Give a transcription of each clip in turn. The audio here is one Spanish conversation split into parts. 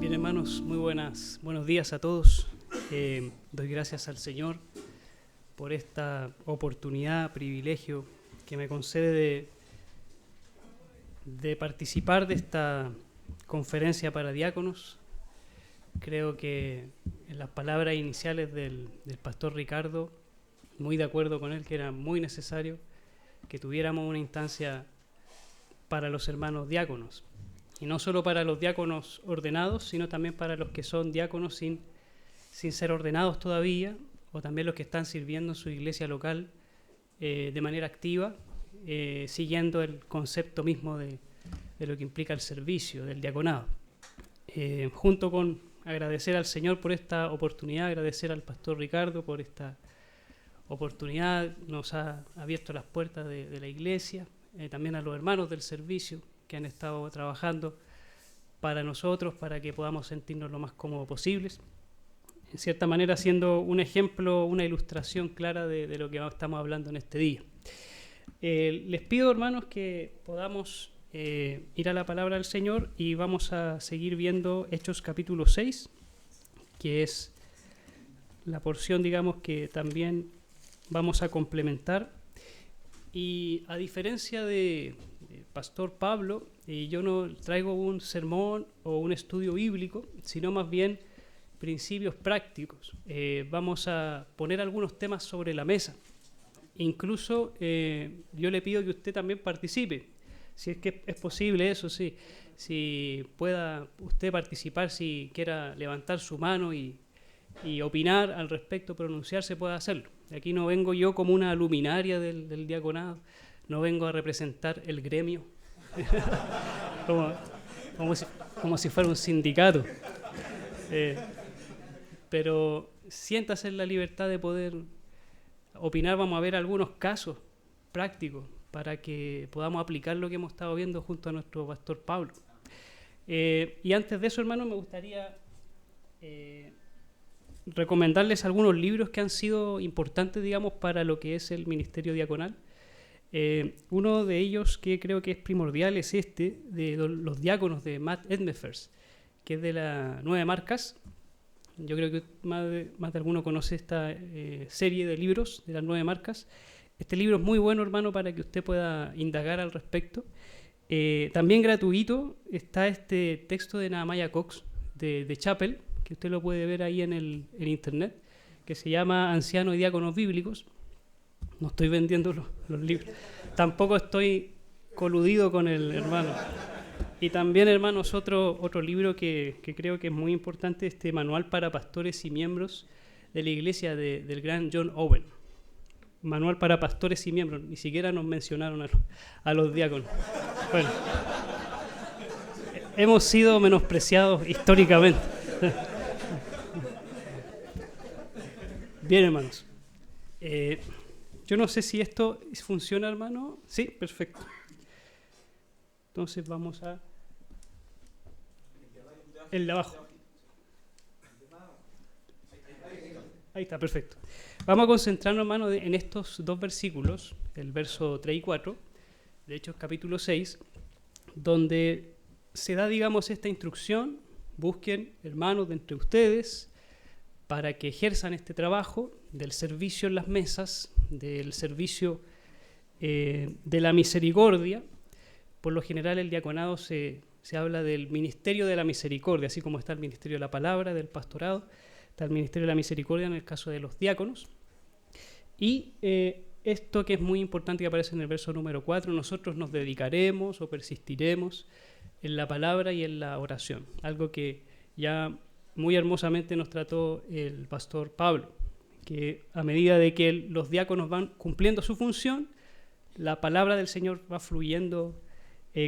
Bien, hermanos, buenos días a todos. Doy gracias al Señor por esta oportunidad, privilegio que me concede de participar de esta conferencia para diáconos. Creo que en las palabras iniciales del pastor Ricardo, muy de acuerdo con él, que era muy necesario que tuviéramos una instancia para los hermanos diáconos. Y no solo para los diáconos ordenados, sino también para los que son diáconos sin ser ordenados todavía, o también los que están sirviendo en su iglesia local de manera activa, siguiendo el concepto mismo de lo que implica el servicio, del diaconado. Junto con agradecer al Señor por esta oportunidad, agradecer al pastor Ricardo por esta oportunidad, nos ha abierto las puertas de la iglesia, también a los hermanos del servicio que han estado trabajando para nosotros, para que podamos sentirnos lo más cómodos posibles. En cierta manera, siendo un ejemplo, una ilustración clara de lo que estamos hablando en este día. Les pido, hermanos, que podamos ir a la palabra del Señor y vamos a seguir viendo Hechos capítulo 6, que es la porción, digamos, que también vamos a complementar. Y a diferencia de Pastor Pablo, yo no traigo un sermón o un estudio bíblico, sino más bien principios prácticos. Vamos a poner algunos temas sobre la mesa. Incluso yo le pido que usted también participe, si es que es posible eso, sí. Si pueda usted participar, si quiera levantar su mano y opinar al respecto, pronunciarse, puede hacerlo. Aquí no vengo yo como una luminaria del diaconado, no vengo a representar el gremio, como si fuera un sindicato. Pero siéntase en la libertad de poder opinar. Vamos a ver algunos casos prácticos para que podamos aplicar lo que hemos estado viendo junto a nuestro pastor Pablo. Y antes de eso, hermano, me gustaría recomendarles algunos libros que han sido importantes, digamos, para lo que es el ministerio diaconal. Uno de ellos que creo que es primordial es este, de los diáconos de Matt Edmefers, que es de la Nueve Marcas. Yo creo que más de alguno conoce esta serie de libros de las Nueve Marcas. Este libro es muy bueno, hermano, para que usted pueda indagar al respecto. También gratuito está este texto de Nehemiah Cox de Chapel, que usted lo puede ver ahí en internet, que se llama Ancianos y Diáconos Bíblicos. No estoy vendiendo los libros. Tampoco estoy coludido con el hermano. Y también, hermanos, otro libro que creo que es muy importante, este Manual para Pastores y Miembros de la Iglesia del gran John Owen. Manual para Pastores y Miembros. Ni siquiera nos mencionaron a los diáconos. Bueno, hemos sido menospreciados históricamente. Bien, hermanos. Yo no sé si esto funciona, hermano. Sí, perfecto. Entonces vamos a... el de abajo. Ahí está, perfecto. Vamos a concentrarnos, hermano, en estos dos versículos, el verso 3 y 4, de Hechos capítulo 6, donde se da, digamos, esta instrucción: busquen hermanos de entre ustedes para que ejerzan este trabajo del servicio en las mesas, del servicio de la misericordia. Por lo general, el diaconado se habla del ministerio de la misericordia, así como está el ministerio de la palabra, del pastorado, está el ministerio de la misericordia en el caso de los diáconos. Y esto que es muy importante, que aparece en el verso número 4, nosotros nos dedicaremos o persistiremos en la palabra y en la oración, algo que ya muy hermosamente nos trató el pastor Pablo, que a medida de que los diáconos van cumpliendo su función, la palabra del Señor va fluyendo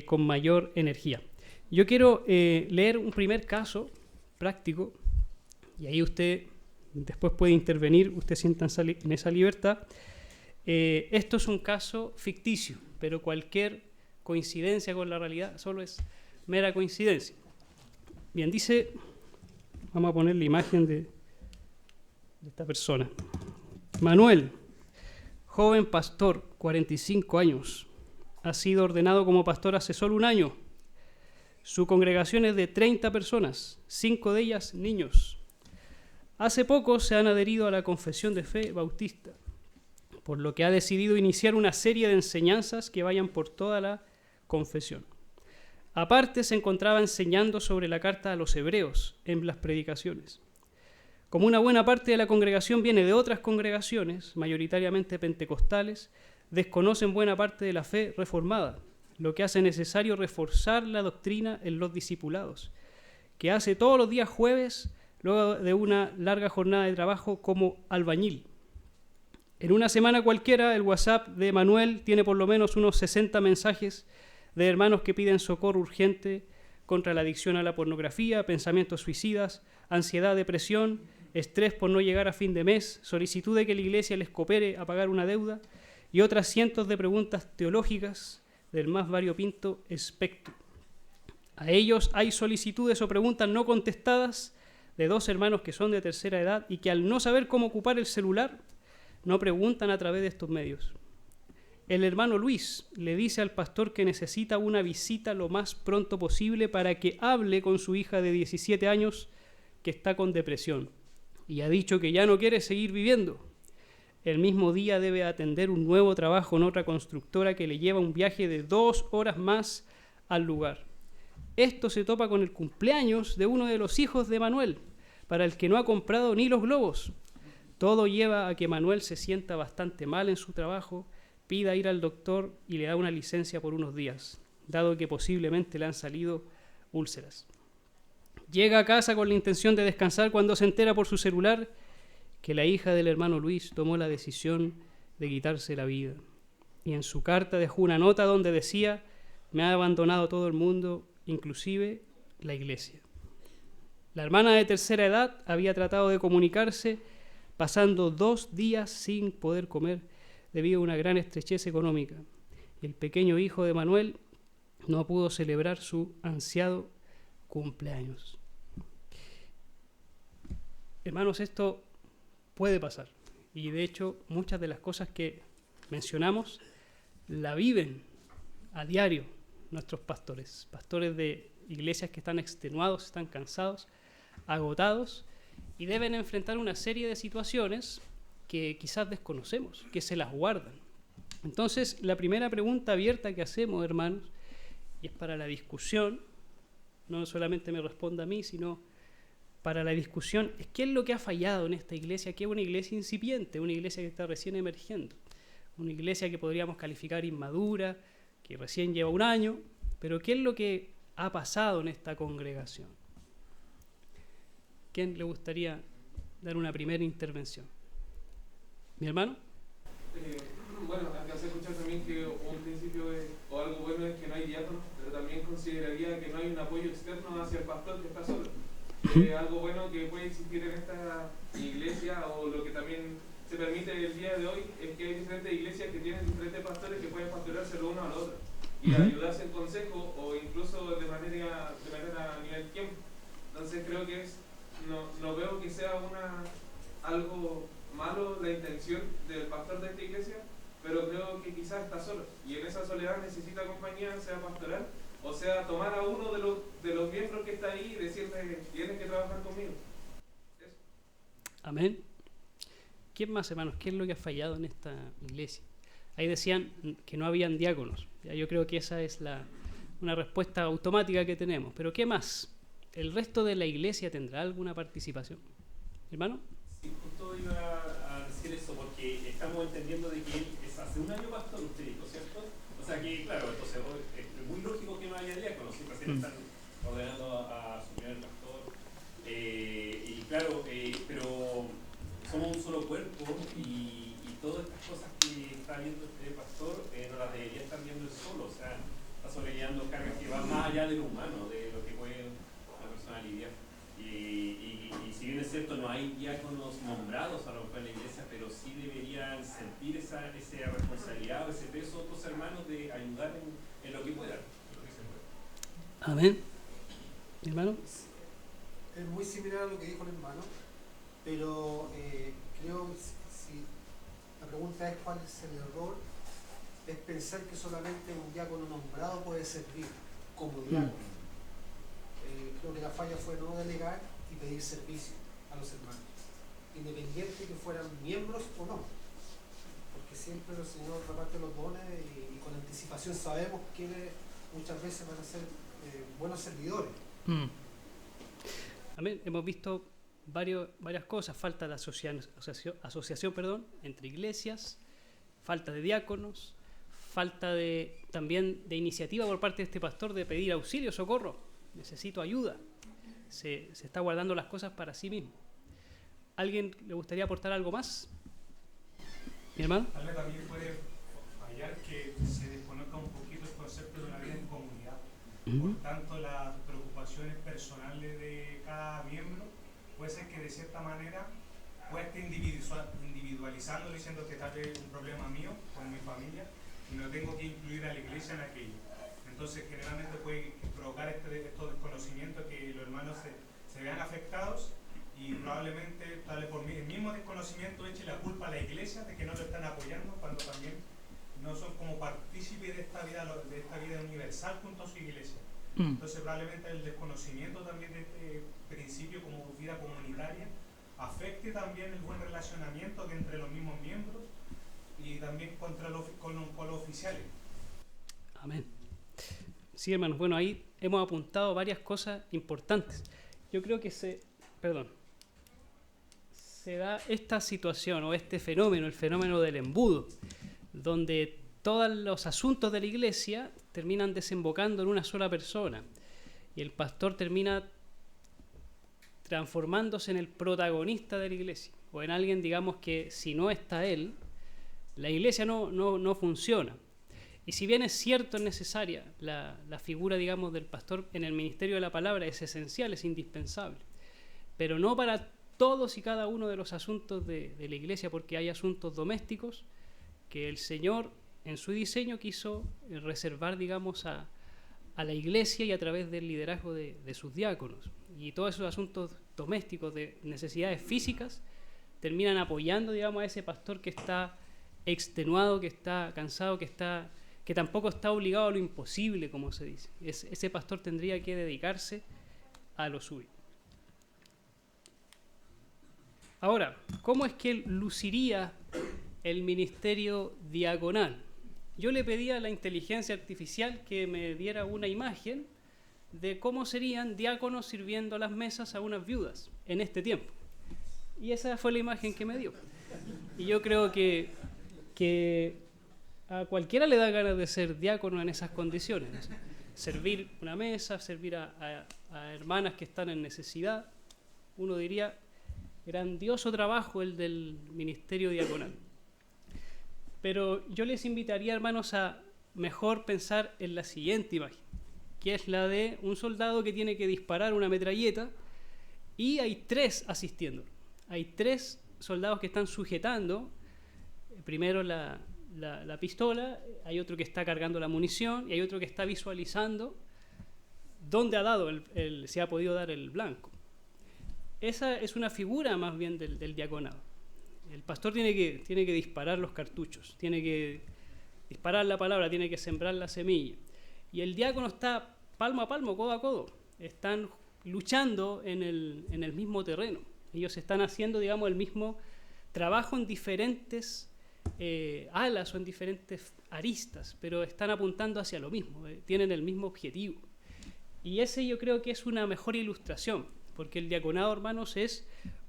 con mayor energía. Yo quiero leer un primer caso práctico, y ahí usted después puede intervenir, usted sienta en esa libertad. Esto es un caso ficticio, pero cualquier coincidencia con la realidad solo es mera coincidencia. Bien, dice, vamos a poner la imagen de esta persona. Manuel, joven pastor, 45 años, ha sido ordenado como pastor hace solo un año. Su congregación es de 30 personas, 5 de ellas niños. Hace poco se han adherido a la Confesión de Fe Bautista, por lo que ha decidido iniciar una serie de enseñanzas que vayan por toda la confesión. Aparte, se encontraba enseñando sobre la carta a los hebreos en las predicaciones. Como una buena parte de la congregación viene de otras congregaciones, mayoritariamente pentecostales, desconocen buena parte de la fe reformada, lo que hace necesario reforzar la doctrina en los discipulados, que hace todos los días jueves, luego de una larga jornada de trabajo como albañil. En una semana cualquiera, el WhatsApp de Manuel tiene por lo menos unos 60 mensajes de hermanos que piden socorro urgente contra la adicción a la pornografía, pensamientos suicidas, ansiedad, depresión, estrés por no llegar a fin de mes, solicitud de que la iglesia les coopere a pagar una deuda y otras cientos de preguntas teológicas del más variopinto espectro. A ellos hay solicitudes o preguntas no contestadas de 2 hermanos que son de tercera edad y que al no saber cómo ocupar el celular, no preguntan a través de estos medios. El hermano Luis le dice al pastor que necesita una visita lo más pronto posible para que hable con su hija de 17 años que está con depresión y ha dicho que ya no quiere seguir viviendo. El mismo día debe atender un nuevo trabajo en otra constructora que le lleva un viaje de 2 horas más al lugar. Esto se topa con el cumpleaños de uno de los hijos de Manuel, para el que no ha comprado ni los globos. Todo lleva a que Manuel se sienta bastante mal en su trabajo, pida ir al doctor y le da una licencia por unos días, dado que posiblemente le han salido úlceras. Llega a casa con la intención de descansar cuando se entera por su celular que la hija del hermano Luis tomó la decisión de quitarse la vida. Y en su carta dejó una nota donde decía: me ha abandonado todo el mundo, inclusive la iglesia. La hermana de tercera edad había tratado de comunicarse, pasando 2 días sin poder comer debido a una gran estrechez económica. Y el pequeño hijo de Manuel no pudo celebrar su ansiado cumpleaños. Hermanos, esto puede pasar. Y de hecho, muchas de las cosas que mencionamos la viven a diario nuestros pastores. Pastores de iglesias que están extenuados, están cansados, agotados y deben enfrentar una serie de situaciones que quizás desconocemos, que se las guardan. Entonces, la primera pregunta abierta que hacemos, hermanos, y es para la discusión, no solamente me responda a mí, sino para la discusión, es qué es lo que ha fallado en esta iglesia, que es una iglesia incipiente, una iglesia que está recién emergiendo, una iglesia que podríamos calificar inmadura, que recién lleva un año, pero qué es lo que ha pasado en esta congregación. ¿Quién le gustaría dar una primera intervención? ¿Mi hermano? Bueno, alcancé a escuchar también que un principio o algo bueno es que no hay diáconos, pero también consideraría que no hay un apoyo externo hacia el pastor que está solo. Algo bueno que puede existir en esta iglesia, o lo que también se permite el día de hoy, es que hay diferentes iglesias que tienen diferentes pastores que pueden pastorarse lo uno a lo otro y ayudarse en consejo o incluso de manera a nivel tiempo. Entonces creo que no veo que sea algo malo la intención del pastor de esta iglesia, pero creo que quizás está solo y en esa soledad necesita compañía, sea pastoral o sea tomar a uno de los miembros que está ahí y decirle: tienes que trabajar conmigo. Eso. Amén. ¿Quién más, hermanos? ¿Qué es lo que ha fallado en esta iglesia? Ahí decían que no habían diáconos. Ya, yo creo que esa es una respuesta automática que tenemos. Pero ¿qué más? ¿El resto de la iglesia tendrá alguna participación? ¿Hermano? Sí, justo iba a decir eso, porque estamos entendiendo de que él es hace un año pastor, usted dijo, ¿cierto? O sea que, claro, entonces es muy lógico que no haya diáconos, si recién están ordenando a su primer pastor. Y claro, pero somos un solo cuerpo y todas estas cosas que está viendo este pastor no las debería estar viendo él solo, o sea, está sobrellevando cargas que van más allá de lo humano, de lo que puede una persona lidiar. Y si bien es cierto, no hay diáconos nombrados a lo mejor en la iglesia, pero sí deberían sentir esa responsabilidad o ese peso otros hermanos de ayudar en lo que puedan. Amén. ¿Hermano? Es muy similar a lo que dijo el hermano, pero creo que si la pregunta es cuál es el error, es pensar que solamente un diácono nombrado puede servir como diácono. Creo que la falla fue no delegar y pedir servicio a los hermanos, independiente que fueran miembros o no, porque siempre el Señor reparte los dones y con anticipación sabemos quiénes muchas veces van a ser buenos servidores. Amén. Hemos visto varias cosas: falta de asociación entre iglesias, falta de diáconos, falta también de iniciativa por parte de este pastor de pedir auxilio, socorro, necesito ayuda. Se está guardando las cosas para sí mismo. ¿Alguien le gustaría aportar algo más? ¿Mi hermano? Tal vez también puede fallar que se desconozca un poquito el concepto de una vida en comunidad. Por tanto, las preocupaciones personales de cada miembro puede ser que de cierta manera pueda estar individualizando, diciendo que tal vez es un problema mío con mi familia y no tengo que incluir a la iglesia en aquello. Entonces, generalmente puede provocar estos desconocimientos, que los hermanos se vean afectados y probablemente, tal vez por el mismo desconocimiento, eche la culpa a la iglesia de que no lo están apoyando, cuando también no son como partícipes de esta vida universal junto a su iglesia. Entonces, probablemente el desconocimiento también de este principio como vida comunitaria afecte también el buen relacionamiento entre los mismos miembros y también con los oficiales. Amén. Sí, hermanos, bueno, ahí hemos apuntado varias cosas importantes. Yo creo que se da esta situación o este fenómeno, el fenómeno del embudo, donde todos los asuntos de la iglesia terminan desembocando en una sola persona y el pastor termina transformándose en el protagonista de la iglesia, o en alguien, digamos, que si no está él, la iglesia no funciona. Y si bien es cierto, es necesaria la figura, digamos, del pastor en el ministerio de la palabra, es esencial, es indispensable, pero no para todos y cada uno de los asuntos de la iglesia, porque hay asuntos domésticos que el Señor en su diseño quiso reservar, digamos, a la iglesia y a través del liderazgo de sus diáconos. Y todos esos asuntos domésticos de necesidades físicas terminan apoyando, digamos, a ese pastor que está extenuado, que está cansado, que tampoco está obligado a lo imposible, como se dice. Ese pastor tendría que dedicarse a lo suyo. Ahora, ¿cómo es que luciría el ministerio diaconal? Yo le pedí a la inteligencia artificial que me diera una imagen de cómo serían diáconos sirviendo las mesas a unas viudas en este tiempo. Y esa fue la imagen que me dio. Y yo creo que a cualquiera le da ganas de ser diácono en esas condiciones. Servir una mesa, servir a hermanas que están en necesidad. Uno diría, grandioso trabajo el del ministerio diaconal. Pero yo les invitaría, hermanos, a mejor pensar en la siguiente imagen, que es la de un soldado que tiene que disparar una metralleta y hay 3 asistiendo. Hay 3 soldados que están sujetando primero la pistola, hay otro que está cargando la munición y hay otro que está visualizando dónde se ha podido dar el blanco. Esa es una figura más bien del diaconado. El pastor tiene que disparar los cartuchos, tiene que disparar la palabra, tiene que sembrar la semilla. Y el diácono está palmo a palmo, codo a codo. Están luchando en el mismo terreno. Ellos están haciendo, digamos, el mismo trabajo en diferentes alas o en diferentes aristas, pero están apuntando hacia lo mismo, tienen el mismo objetivo. Y ese yo creo que es una mejor ilustración, porque el diaconado, hermanos, es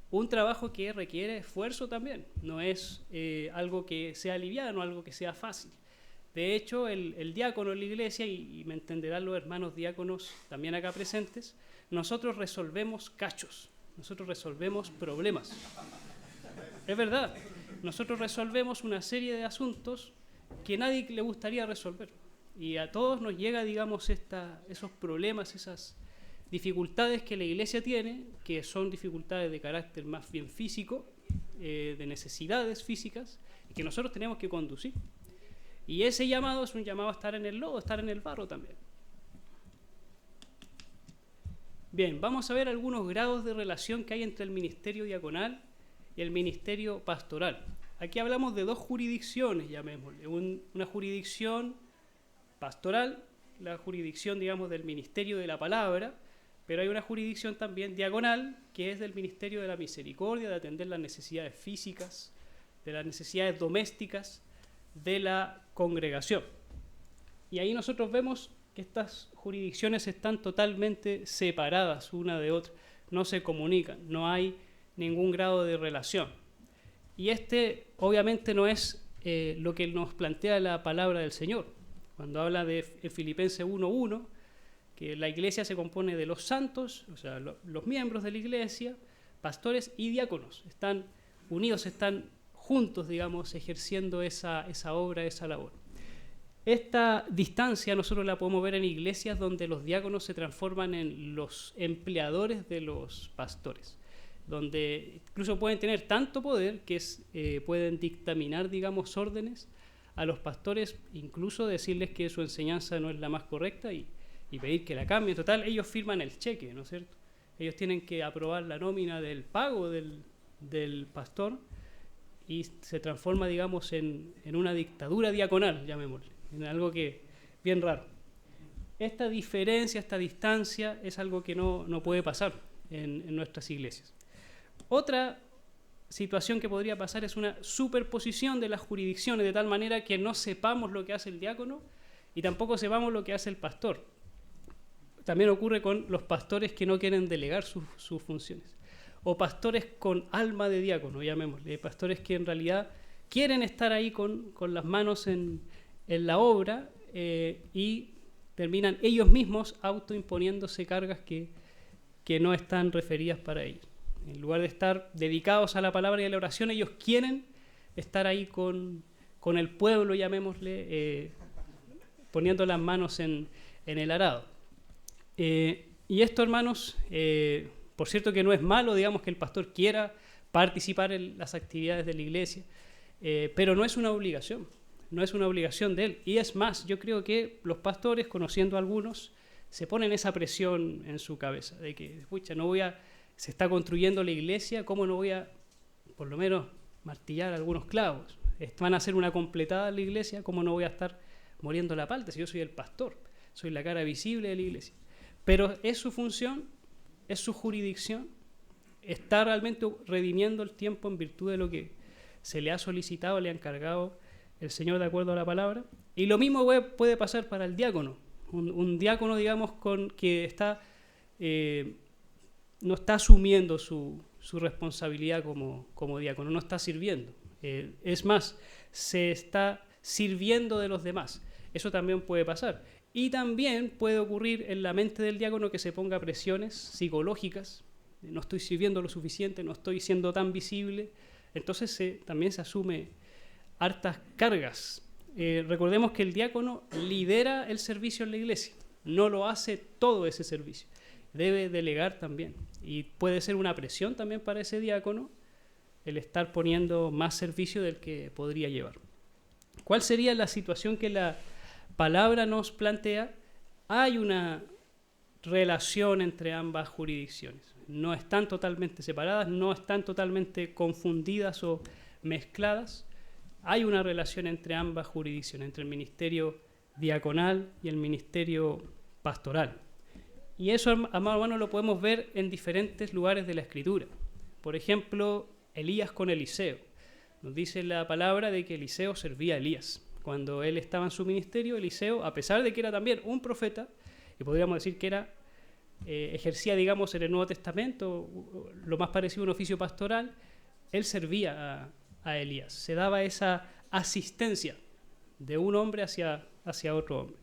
un trabajo que requiere esfuerzo también, no es algo que sea liviano, algo que sea fácil. De hecho, el diácono en la iglesia, y me entenderán los hermanos diáconos también acá presentes, nosotros resolvemos cachos, nosotros resolvemos problemas. Es verdad, nosotros resolvemos una serie de asuntos que nadie le gustaría resolver. Y a todos nos llega, digamos, esos problemas, esas dificultades que la iglesia tiene, que son dificultades de carácter más bien físico, de necesidades físicas, y que nosotros tenemos que conducir. Y ese llamado es un llamado a estar en el lodo, a estar en el barro también. Bien, vamos a ver algunos grados de relación que hay entre el ministerio diaconal y el ministerio pastoral. Aquí hablamos de dos jurisdicciones, llamémosle. Una jurisdicción pastoral, la jurisdicción, digamos, del ministerio de la palabra, pero hay una jurisdicción también diaconal, que es del ministerio de la misericordia, de atender las necesidades físicas, de las necesidades domésticas de la congregación. Y ahí nosotros vemos que estas jurisdicciones están totalmente separadas una de otra, no se comunican, no hay ningún grado de relación. Y obviamente no es lo que nos plantea la palabra del Señor. Cuando habla de Filipenses 1:1, que la iglesia se compone de los santos, o sea, los miembros de la iglesia, pastores y diáconos. Están unidos, están juntos, digamos, ejerciendo esa obra, esa labor. Esta distancia nosotros la podemos ver en iglesias donde los diáconos se transforman en los empleadores de los pastores, donde incluso pueden tener tanto poder que pueden dictaminar, digamos, órdenes a los pastores, incluso decirles que su enseñanza no es la más correcta y pedir que la cambien. Total, ellos firman el cheque, ¿no es cierto? Ellos tienen que aprobar la nómina del pago del pastor y se transforma, digamos, en una dictadura diaconal, llamémosle, en algo que bien raro. Esta diferencia, esta distancia es algo que no puede pasar en nuestras iglesias. Otra situación que podría pasar es una superposición de las jurisdicciones, de tal manera que no sepamos lo que hace el diácono y tampoco sepamos lo que hace el pastor. También ocurre con los pastores que no quieren delegar sus funciones, o pastores con alma de diácono, llamémosle, pastores que en realidad quieren estar ahí con las manos en la obra y terminan ellos mismos autoimponiéndose cargas que no están referidas para ellos. En lugar de estar dedicados a la palabra y a la oración, ellos quieren estar ahí con el pueblo, llamémosle, poniendo las manos en el arado. Y esto, hermanos, por cierto que no es malo, digamos, que el pastor quiera participar en las actividades de la iglesia, pero no es una obligación, no es una obligación de él. Y es más, yo creo que los pastores, conociendo a algunos, se ponen esa presión en su cabeza, de que, pucha, se está construyendo la iglesia, ¿cómo no voy a, por lo menos, martillar algunos clavos? Van a hacer una completada la iglesia, ¿cómo no voy a estar muriendo la palta si yo soy el pastor? Soy la cara visible de la iglesia. Pero es su función, es su jurisdicción, está realmente redimiendo el tiempo en virtud de lo que se le ha solicitado, le ha encargado el Señor de acuerdo a la palabra. Y lo mismo puede pasar para el diácono. Un diácono, digamos, que está... no está asumiendo su responsabilidad como diácono, no está sirviendo. Es más, se está sirviendo de los demás. Eso también puede pasar. Y también puede ocurrir en la mente del diácono que se ponga presiones psicológicas. No estoy sirviendo lo suficiente, no estoy siendo tan visible. Entonces también se asume hartas cargas. Recordemos que el diácono lidera el servicio en la iglesia, no lo hace todo ese servicio. Debe delegar también. Y puede ser una presión también para ese diácono el estar poniendo más servicio del que podría llevar. ¿Cuál sería la situación que la palabra nos plantea? Hay una relación entre ambas jurisdicciones. No están totalmente separadas, no están totalmente confundidas o mezcladas. Hay una relación entre ambas jurisdicciones, entre el ministerio diaconal y el ministerio pastoral. Y eso, amado hermano, lo podemos ver en diferentes lugares de la Escritura. Por ejemplo, Elías con Eliseo. Nos dice la palabra de que Eliseo servía a Elías. Cuando él estaba en su ministerio, Eliseo, a pesar de que era también un profeta, y podríamos decir que ejercía, digamos, en el Nuevo Testamento, lo más parecido a un oficio pastoral, él servía a Elías. Se daba esa asistencia de un hombre hacia otro hombre.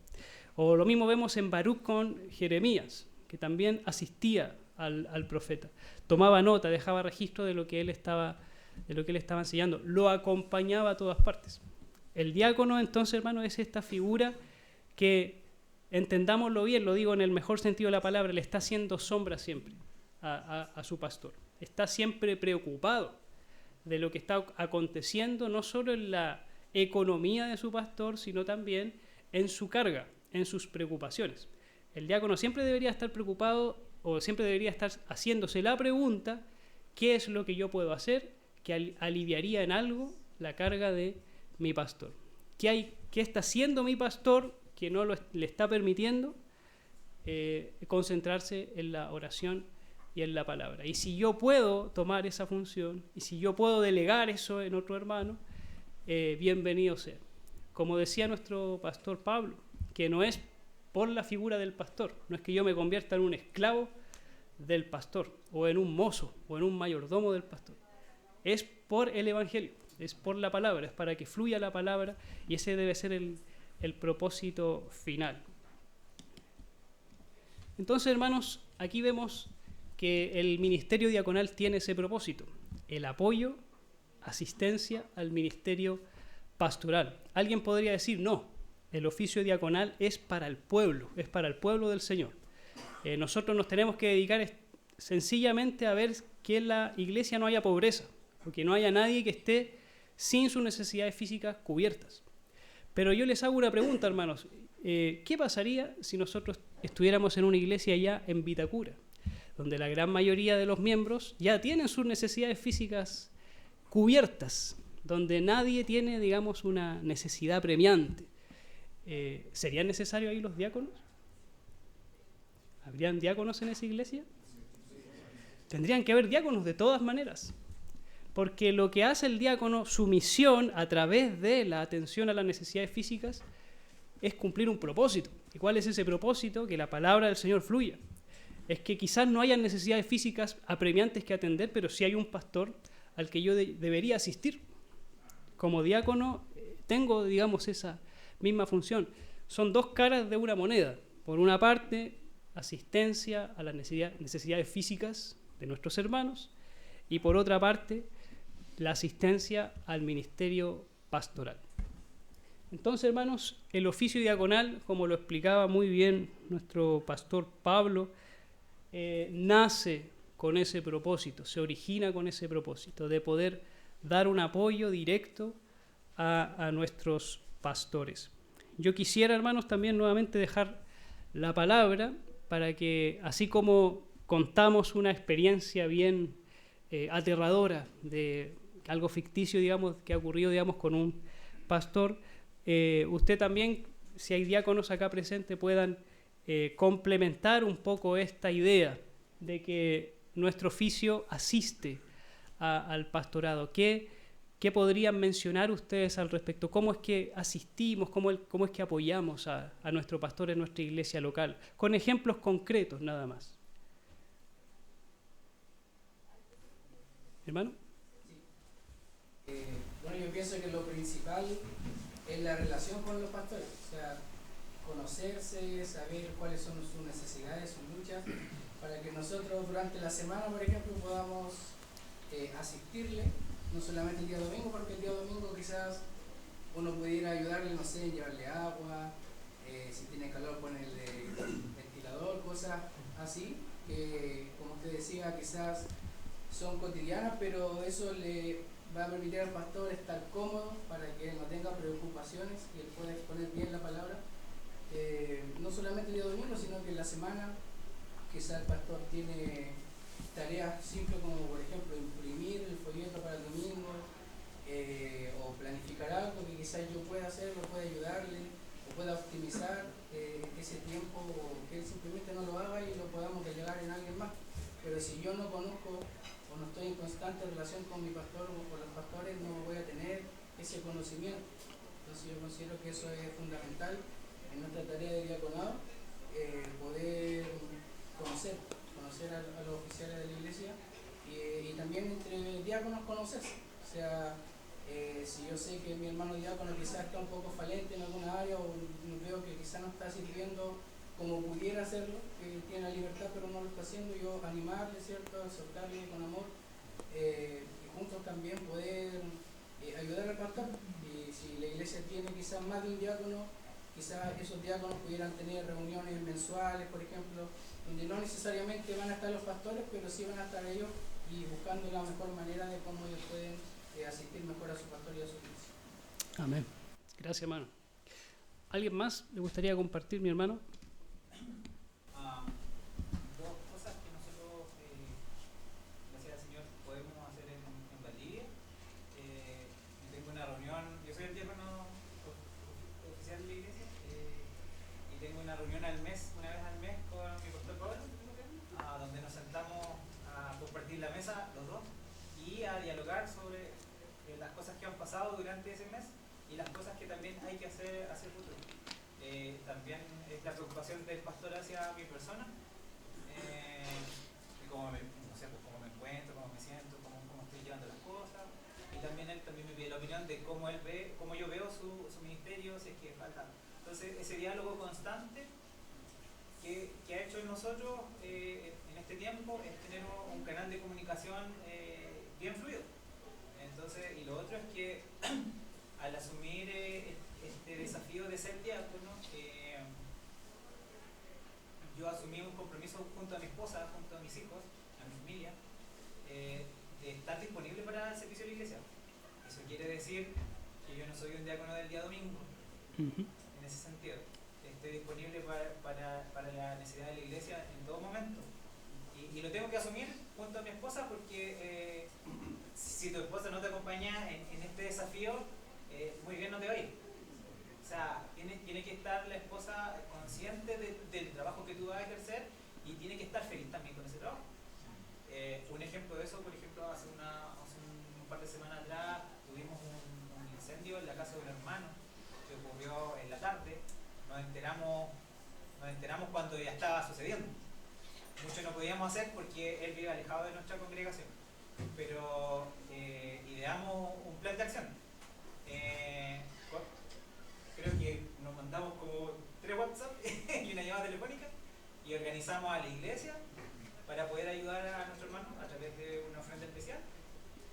O lo mismo vemos en Baruch con Jeremías, que también asistía al profeta. Tomaba nota, dejaba registro de lo que él estaba enseñando. Lo acompañaba a todas partes. El diácono, entonces, hermano, es esta figura que, entendámoslo bien, lo digo en el mejor sentido de la palabra, le está haciendo sombra siempre a su pastor. Está siempre preocupado de lo que está aconteciendo, no solo en la economía de su pastor, sino también en su carga, en sus preocupaciones. El diácono siempre debería estar preocupado o siempre debería estar haciéndose la pregunta: ¿qué es lo que yo puedo hacer que aliviaría en algo la carga de mi pastor. ¿Qué está haciendo mi pastor que no le está permitiendo concentrarse en la oración y en la palabra? Y si yo puedo tomar esa función, y si yo puedo delegar eso en otro hermano, bienvenido sea. Como decía nuestro pastor Pablo, que no es por la figura del pastor, no es que yo me convierta en un esclavo del pastor, o en un mozo, o en un mayordomo del pastor. Es por el Evangelio, es por la palabra, es para que fluya la palabra, y ese debe ser el propósito final. Entonces, hermanos, aquí vemos que el ministerio diaconal tiene ese propósito, el apoyo, asistencia al ministerio pastoral. Alguien podría decir, no, el oficio diaconal es para el pueblo del Señor. Nosotros nos tenemos que dedicar sencillamente a ver que en la iglesia no haya pobreza, o que no haya nadie que esté sin sus necesidades físicas cubiertas. Pero yo les hago una pregunta, hermanos. ¿Qué pasaría si nosotros estuviéramos en una iglesia ya en Vitacura, donde la gran mayoría de los miembros ya tienen sus necesidades físicas cubiertas, donde nadie tiene, digamos, una necesidad premiante? ¿Serían necesarios ahí los diáconos? ¿Habrían diáconos en esa iglesia? Tendrían que haber diáconos de todas maneras, porque lo que hace el diácono, su misión a través de la atención a las necesidades físicas, es cumplir un propósito. ¿Y cuál es ese propósito? Que la palabra del Señor fluya. Es que quizás no hayan necesidades físicas apremiantes que atender, pero sí hay un pastor al que yo debería asistir. Como diácono tengo, digamos, esa misma función. Son dos caras de una moneda. Por una parte, asistencia a las necesidades físicas de nuestros hermanos, y por otra parte, la asistencia al ministerio pastoral. Entonces, hermanos, el oficio diaconal, como lo explicaba muy bien nuestro pastor Pablo, nace con ese propósito, se origina con ese propósito de poder dar un apoyo directo a nuestros pastores. Yo quisiera, hermanos, también nuevamente dejar la palabra para que, así como contamos una experiencia bien aterradora de algo ficticio, digamos, que ha ocurrido, digamos, con un pastor, usted también, si hay diáconos acá presentes, puedan complementar un poco esta idea de que nuestro oficio asiste al pastorado. ¿Qué podrían mencionar ustedes al respecto? ¿Cómo es que asistimos? ¿Cómo es que apoyamos a nuestro pastor en nuestra iglesia local? Con ejemplos concretos nada más. ¿Hermano? Sí. Bueno, yo pienso que lo principal es la relación con los pastores, o sea, conocerse, saber cuáles son sus necesidades, sus luchas, para que nosotros durante la semana, por ejemplo, podamos asistirle, no solamente el día domingo, porque el día domingo quizás uno pudiera ayudarle, no sé, en llevarle agua, si tiene calor ponerle ventilador, cosas así, que como usted decía, quizás son cotidianas, pero eso le va a permitir al pastor estar cómodo para que él no tenga preocupaciones y él pueda exponer bien la palabra, no solamente el día domingo, sino que en la semana quizás el pastor tiene tareas simples como, por ejemplo, imprimir el folleto para el domingo, o planificar algo que quizás yo pueda hacer, o pueda ayudarle, o pueda optimizar ese tiempo, o que él simplemente no lo haga y lo podamos delegar en alguien más. Pero si yo no conozco o no estoy en constante relación con mi pastor o con los pastores, no voy a tener ese conocimiento. Entonces yo considero que eso es fundamental en nuestra tarea de diaconado, poder conocer a los oficiales de la iglesia y también entre diáconos conocerse. O sea, si yo sé que mi hermano diácono quizás está un poco falente en alguna área o veo que quizás no está sirviendo como pudiera hacerlo, que tiene la libertad pero no lo está haciendo, yo animarle, ¿cierto?, exhortarle con amor, y juntos también poder ayudar al pastor. Y si la iglesia tiene quizás más de un diácono, quizás esos diáconos pudieran tener reuniones mensuales, por ejemplo, donde no necesariamente van a estar los pastores, pero sí van a estar ellos y buscando la mejor manera de cómo ellos pueden asistir mejor a su pastor y a su iglesia. Amén. Gracias, hermano. ¿Alguien más le gustaría compartir, mi hermano? Dos cosas que nosotros, gracias al Señor, podemos hacer en Valdivia. Tengo una reunión al mes, una vez al mes con mi pastor Pablo, donde nos sentamos a compartir la mesa los dos y a dialogar sobre las cosas que han pasado durante ese mes y las cosas que también hay que hacer hacia el futuro. También es la preocupación del pastor hacia mi persona, de cómo me, no sé, pues, cómo me encuentro, cómo me siento, cómo estoy llevando las cosas. Y también él también me pide la opinión de cómo él ve, cómo yo veo su ministerio, si es que falta. Entonces, ese diálogo constante que ha hecho en nosotros en este tiempo es tener un canal de comunicación bien fluido. Entonces, y lo otro es que al asumir este desafío de ser diácono, yo asumí un compromiso junto a mi esposa, junto a mis hijos, a mi familia, de estar disponible para el servicio de la iglesia. Eso quiere decir que yo no soy un diácono del día domingo, en ese sentido. Estoy disponible para la necesidad de la iglesia en todo momento. Y lo tengo que asumir junto a mi esposa porque si tu esposa no te acompaña en este desafío, muy bien no te va a ir. O sea, tiene que estar la esposa consciente del trabajo que tú vas a ejercer y tiene que estar feliz también con ese trabajo. Un ejemplo de eso, por ejemplo, hace un par de semanas atrás tuvimos un incendio en la casa de un hermano que ocurrió en la tarde. Nos enteramos cuando ya estaba sucediendo. Mucho no podíamos hacer porque él vive alejado de nuestra congregación, pero ideamos un plan de acción. Creo que nos mandamos como 3 WhatsApp y una llamada telefónica y organizamos a la iglesia para poder ayudar a nuestro hermano a través de una ofrenda especial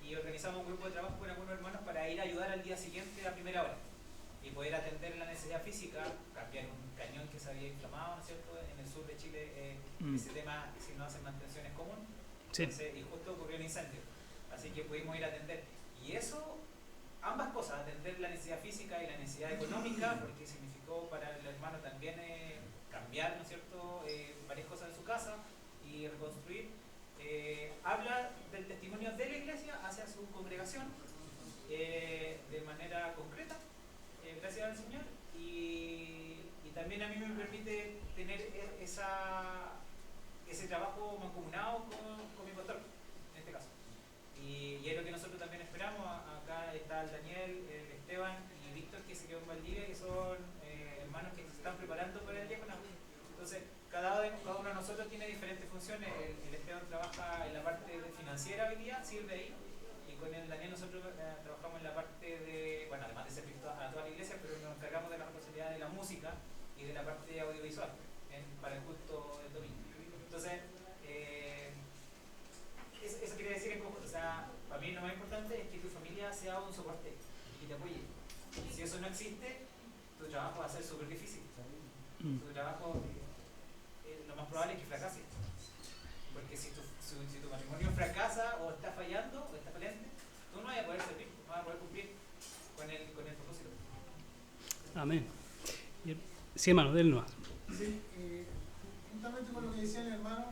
y organizamos un grupo de trabajo con algunos hermanos para ir a ayudar al día siguiente a primera hora y poder atender la necesidad física, cambiar un cañón que se había inflamado, ¿no es cierto? En el sur de Chile ese tema, si no hacen mantención es común. Sí. Entonces, y justo ocurrió un incendio, así que pudimos ir a atender. Y eso, ambas cosas, atender la necesidad física y la necesidad económica, porque significó para el hermano también cambiar, ¿no es cierto?, varias cosas en su casa y reconstruir, habla del testimonio de la iglesia hacia su congregación de manera concreta, gracias al Señor, y también a mí me permite tener ese trabajo mancomunado con mi pastor, en este caso. Y es lo que nosotros también esperamos. Acá está el Daniel, el Esteban y Víctor, que se quedó en Valdivia, que son hermanos que se están preparando para el diaconado. Entonces, cada uno de nosotros tiene diferentes funciones. El Esteban trabaja en la parte financiera hoy día, sirve ahí. Y con el Daniel nosotros trabajamos en la parte de, bueno, además de servir a toda la iglesia, pero nos encargamos de la responsabilidad de la música y de la parte audiovisual para el culto del domingo. Entonces, eso quiere decir en conjunto, o sea, para mí lo más importante es que tu familia sea un soporte y te apoye. Y si eso no existe, tu trabajo va a ser súper difícil. Tu trabajo, lo más probable es que fracase. Porque si tu matrimonio fracasa o está fallando o está fallante, tú no vas a poder servir, no vas a poder cumplir con el propósito. Amén. Sí, hermano, del nuevo. Sí, juntamente con lo que decía el hermano,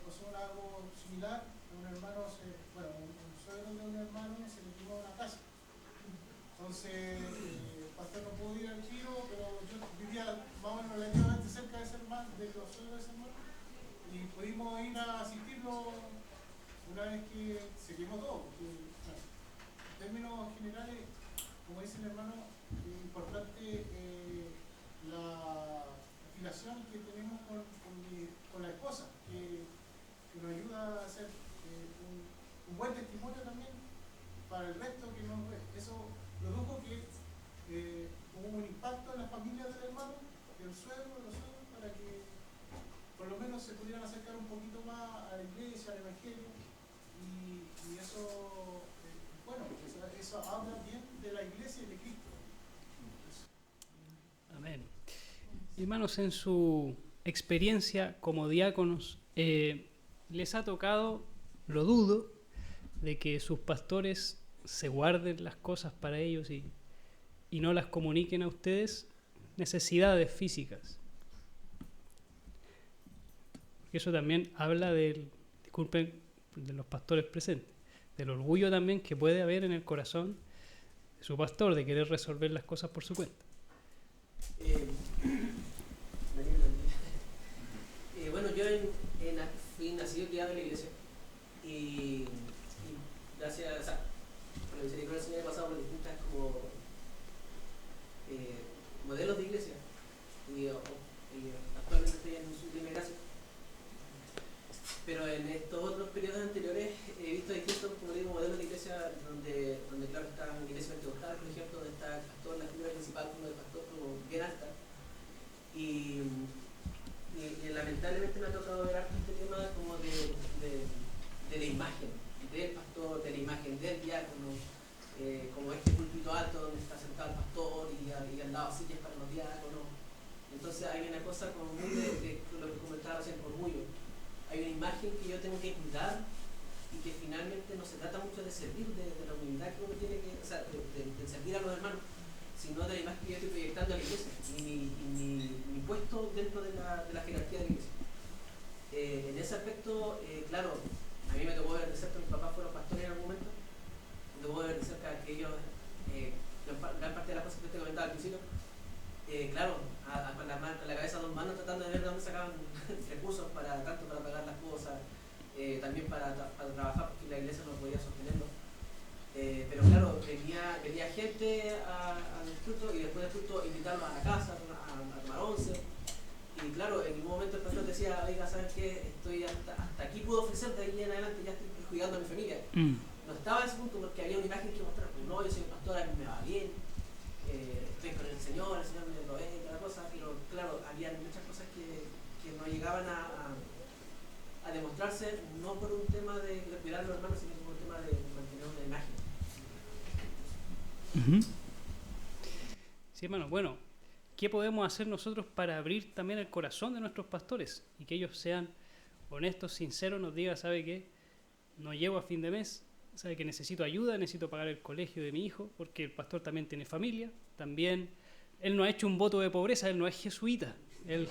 pasó algo similar. Un hermano, un suegro de un hermano se le quemó una casa. Entonces, el pastor no pudo ir al giro, pero yo vivía más o menos relativamente cerca de ese hermano, de los suegros de ese hermano, y pudimos ir a asistirlo una vez que se quemó todo. Porque, en términos generales, como dice el hermano, es importante la afiliación que tenemos con la esposa, que nos ayuda a hacer un buen testimonio también para el resto que nos ve. Eso produjo que hubo un impacto en las familias del hermano, del suegro, de los suegros, para que por lo menos se pudieran acercar un poquito más a la iglesia, al evangelio, y eso, eso habla bien de la iglesia y de Cristo. Amén. Hermanos, en su experiencia como diáconos, ¿les ha tocado, lo dudo, de que sus pastores se guarden las cosas para ellos y no las comuniquen a ustedes? Necesidades físicas. Porque eso también habla de los pastores presentes, del orgullo también que puede haber en el corazón de su pastor de querer resolver las cosas por su cuenta. Daniel, yo fui nacido y criado en la iglesia. Y gracias, o sea, por la misericordia del Señor he pasado por distintas como modelos de iglesia. Y actualmente estoy en Sublime Gracia. Pero en estos otros periodos anteriores he visto distintos, como digo, modelos de iglesia donde claro, está la iglesia pentecostal, por ejemplo, donde está el pastor, la figura principal como el pastor como bien alta. Y lamentablemente me ha tocado ver harto este tema como de la imagen del pastor, de la imagen del diácono, como este púlpito alto donde está sentado el pastor y al lado sillas para los diáconos. Entonces hay una cosa como muy de lo que comentaba recién, orgullo. Hay una imagen que yo tengo que cuidar y que finalmente no se trata mucho de servir, de la humildad que uno tiene que, o sea, de servir a los hermanos, sino de la imagen que yo estoy proyectando a la iglesia y mi puesto dentro de la jerarquía de la iglesia. En ese aspecto, claro, a mí me tocó ver de cerca que mis papás fueron pastores en algún momento, me tocó ver de cerca que ellos, gran parte de las cosas que te comentaba al principio, claro, con la cabeza a dos manos tratando de ver de dónde sacaban recursos tanto para pagar las cosas, también para trabajar, porque la iglesia no podía sostenerlo. Pero claro, venía gente al culto y después del culto invitarlos a la casa a tomar once. Y claro, en ningún momento el pastor decía, oiga, ¿sabes qué? Estoy hasta aquí puedo ofrecer, de ahí en adelante ya estoy cuidando a mi familia. No estaba en ese punto porque había una imagen que mostrar, pues no, yo soy pastor, a mí me va bien, estoy con el Señor me provee, cada cosa, pero claro, había muchas cosas que no llegaban a demostrarse, no por un tema de cuidar a los hermanos, sino por un tema de mantener una imagen. Sí, hermano, bueno, ¿qué podemos hacer nosotros para abrir también el corazón de nuestros pastores y que ellos sean honestos, sinceros, nos digan, ¿sabe qué? No llego a fin de mes, sabe que necesito ayuda, necesito pagar el colegio de mi hijo, porque el pastor también tiene familia, también, él no ha hecho un voto de pobreza, él no es jesuita, él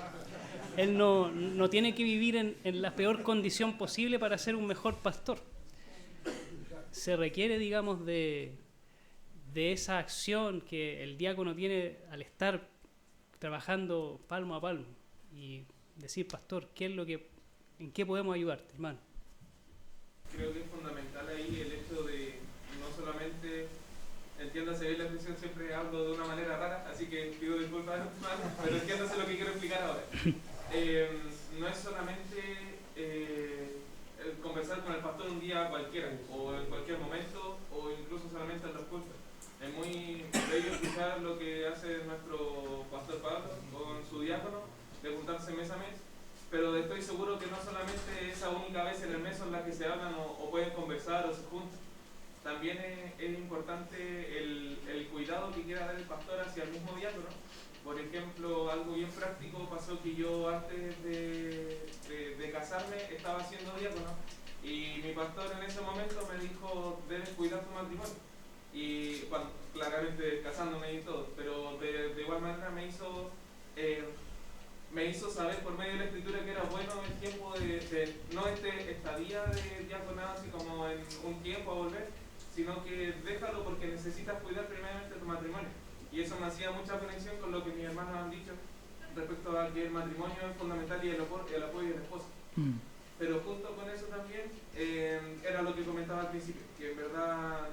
no tiene que vivir en la peor condición posible para ser un mejor pastor. Se requiere, digamos, de esa acción que el diácono tiene al estar trabajando palmo a palmo y decir, pastor, ¿en qué podemos ayudarte, hermano? Creo que es fundamental ahí el hecho de no solamente, entiéndase bien la expresión, siempre hablo de una manera rara, así que pido disculpas, pero entiéndase lo que quiero explicar ahora. No es solamente conversar con el pastor un día cualquiera, o en cualquier momento, o incluso solamente en los cultos. Es muy bello escuchar lo que hace nuestro pastor Pablo con su diácono, de juntarse mes a mes, pero estoy seguro que no solamente esa única vez en el mes en la que se hablan o pueden conversar o se juntan. También es importante el cuidado que quiera dar el pastor hacia el mismo diácono. Por ejemplo, algo bien práctico pasó que yo antes de casarme estaba siendo diácono y mi pastor en ese momento me dijo, debes cuidar tu matrimonio. Y bueno, claramente casándome y todo, pero de igual manera me hizo saber por medio de la escritura que era bueno el tiempo no estadía de diaconado así como en un tiempo a volver, sino que déjalo porque necesitas cuidar primeramente tu matrimonio. Y eso me hacía mucha conexión con lo que mis hermanos han dicho respecto a que el matrimonio es fundamental y el apoyo de la esposa. Pero junto con eso también era lo que comentaba al principio, que en verdad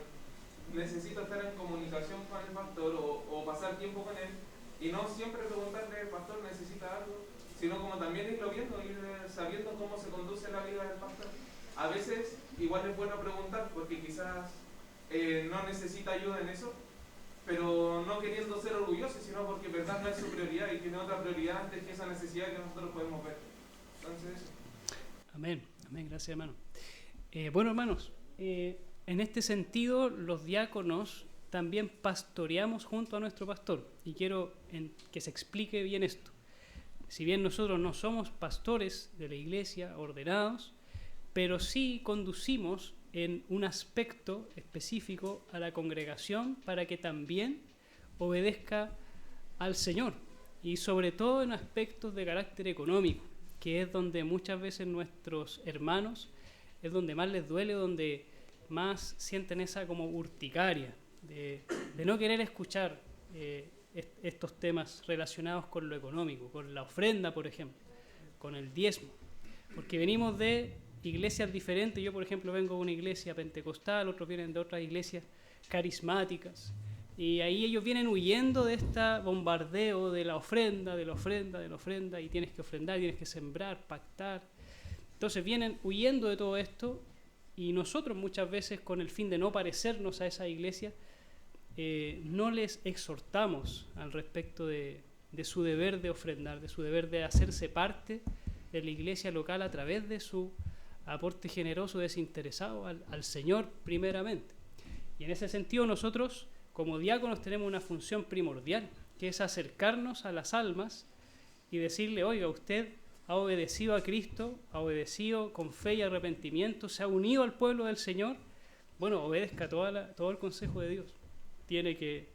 necesito estar en comunicación con el pastor o pasar tiempo con él y no siempre preguntarle, pastor, ¿necesita algo? Sino como también irlo viendo, ir sabiendo cómo se conduce la vida del pastor. A veces igual es bueno preguntar porque quizás no necesita ayuda en eso, pero no queriendo ser orgulloso, sino porque en verdad no es su prioridad y tiene otra prioridad antes que esa necesidad que nosotros podemos ver. Entonces, amén, gracias, hermano. Bueno, hermanos, en este sentido, los diáconos también pastoreamos junto a nuestro pastor. Y quiero que se explique bien esto. Si bien nosotros no somos pastores de la iglesia ordenados, pero sí conducimos en un aspecto específico a la congregación para que también obedezca al Señor. Y sobre todo en aspectos de carácter económico, que es donde muchas veces nuestros hermanos, es donde más les duele, donde más sienten esa como urticaria de no querer escuchar estos temas relacionados con lo económico, con la ofrenda, por ejemplo, con el diezmo. porque venimos de iglesias diferentes. Yo, por ejemplo, vengo de una iglesia pentecostal, otros vienen de otras iglesias carismáticas, y ahí ellos vienen huyendo de este bombardeo de la ofrenda, y tienes que ofrendar, tienes que sembrar, pactar. Entonces vienen huyendo de todo esto, y nosotros muchas veces, con el fin de no parecernos a esa iglesia, no les exhortamos al respecto de su deber de ofrendar, de su deber de hacerse parte de la iglesia local a través de su aporte generoso, desinteresado al Señor primeramente. Y en ese sentido nosotros, como diáconos, tenemos una función primordial, que es acercarnos a las almas y decirle: oiga, usted ha obedecido a Cristo, ha obedecido con fe y arrepentimiento, se ha unido al pueblo del Señor, bueno, obedezca todo el consejo de Dios. Tiene que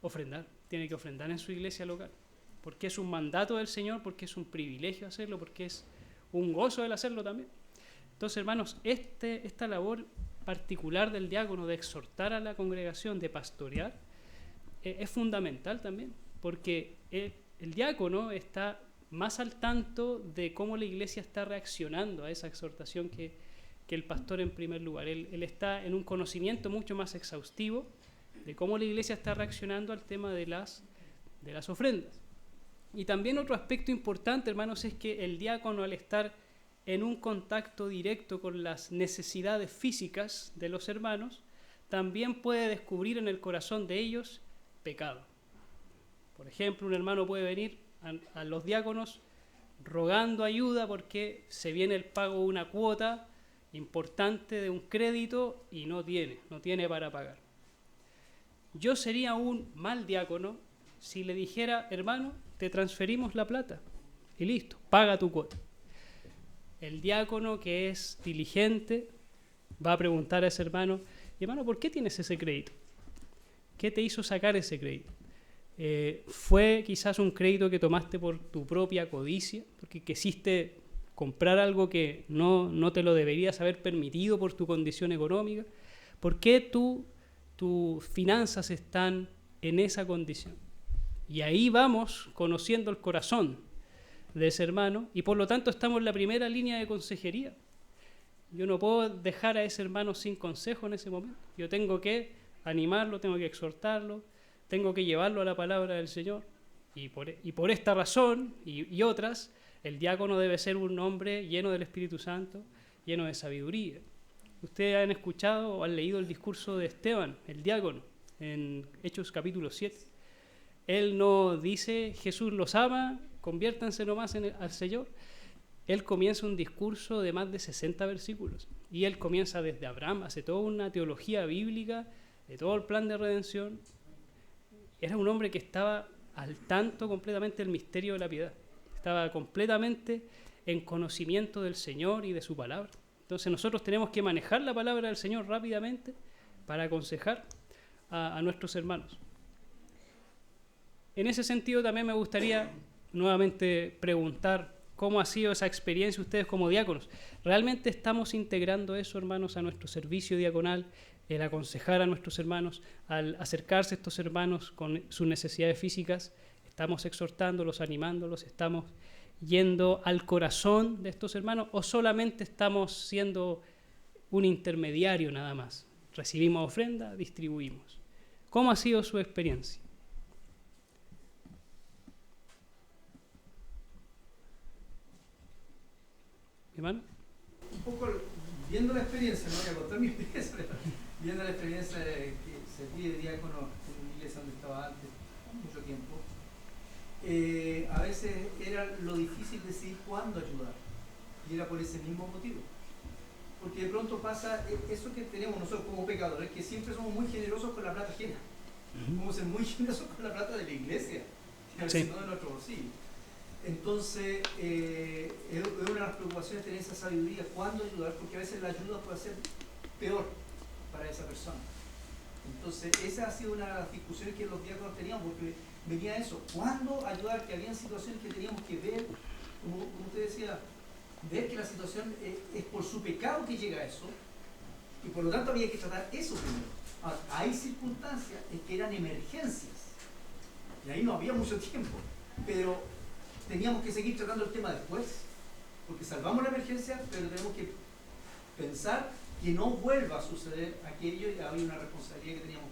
ofrendar en su iglesia local, porque es un mandato del Señor, porque es un privilegio hacerlo, porque es un gozo el hacerlo también. Entonces, hermanos, esta labor particular del diácono de exhortar a la congregación, de pastorear, es fundamental también, porque el diácono está más al tanto de cómo la iglesia está reaccionando a esa exhortación que el pastor en primer lugar. Él está en un conocimiento mucho más exhaustivo de cómo la iglesia está reaccionando al tema de las ofrendas. Y también otro aspecto importante, hermanos, es que el diácono, al estar en un contacto directo con las necesidades físicas de los hermanos, también puede descubrir en el corazón de ellos pecado. Por ejemplo, un hermano puede venir a los diáconos rogando ayuda porque se viene el pago de una cuota importante de un crédito y no tiene para pagar. Yo sería un mal diácono si le dijera: hermano, te transferimos la plata y listo, paga tu cuota. El diácono, que es diligente, va a preguntar a ese hermano: hermano, ¿por qué tienes ese crédito? ¿Qué te hizo sacar ese crédito? ¿Fue quizás un crédito que tomaste por tu propia codicia, porque quisiste comprar algo que no te lo deberías haber permitido por tu condición económica? ¿Por qué tus finanzas están en esa condición? Y ahí vamos conociendo el corazón de ese hermano, y por lo tanto estamos en la primera línea de consejería. Yo no puedo dejar a ese hermano sin consejo en ese momento. Yo tengo que animarlo, tengo que exhortarlo, tengo que llevarlo a la palabra del Señor. Y por esta razón y otras, el diácono debe ser un hombre lleno del Espíritu Santo, lleno de sabiduría. Ustedes han escuchado o han leído el discurso de Esteban, el diácono, en Hechos capítulo 7. Él no dice: Jesús los ama, conviértanse nomás al Señor. Él comienza un discurso de más de 60 versículos. Y él comienza desde Abraham, hace toda una teología bíblica de todo el plan de redención. Era un hombre que estaba al tanto completamente del misterio de la piedad. Estaba completamente en conocimiento del Señor y de su palabra. Entonces nosotros tenemos que manejar la palabra del Señor rápidamente para aconsejar a nuestros hermanos. En ese sentido también me gustaría nuevamente preguntar: ¿cómo ha sido esa experiencia ustedes como diáconos? ¿Realmente estamos integrando eso, hermanos, a nuestro servicio diaconal, el aconsejar a nuestros hermanos, al acercarse a estos hermanos con sus necesidades físicas? ¿Estamos exhortándolos, animándolos? ¿Estamos yendo al corazón de estos hermanos? ¿O solamente estamos siendo un intermediario nada más? Recibimos ofrenda, distribuimos. ¿Cómo ha sido su experiencia? ¿Hermano? Un poco viendo la experiencia, no voy a contar mi experiencia, pero viendo la experiencia de que serví de diácono en una iglesia donde estaba antes, mucho tiempo, a veces era lo difícil decidir cuándo ayudar, y era por ese mismo motivo. Porque de pronto pasa eso que tenemos nosotros como pecadores, que siempre somos muy generosos con la plata ajena. Vamos a ser muy generosos con la plata de la iglesia, y a veces no de nuestro bolsillo. Entonces, es una de las preocupaciones tener esa sabiduría, cuándo ayudar, porque a veces la ayuda puede ser peor para esa persona. Entonces, esa ha sido una de las discusiones que los diáconos teníamos, porque venía eso, ¿cuándo ayudar? Que habían situaciones que teníamos que ver, como usted decía, ver que la situación es por su pecado que llega a eso, y por lo tanto había que tratar eso primero. Ahora, hay circunstancias en que eran emergencias, y ahí no había mucho tiempo, pero teníamos que seguir tratando el tema después. porque salvamos la emergencia, pero tenemos que pensar que no vuelva a suceder aquello y había una responsabilidad que teníamos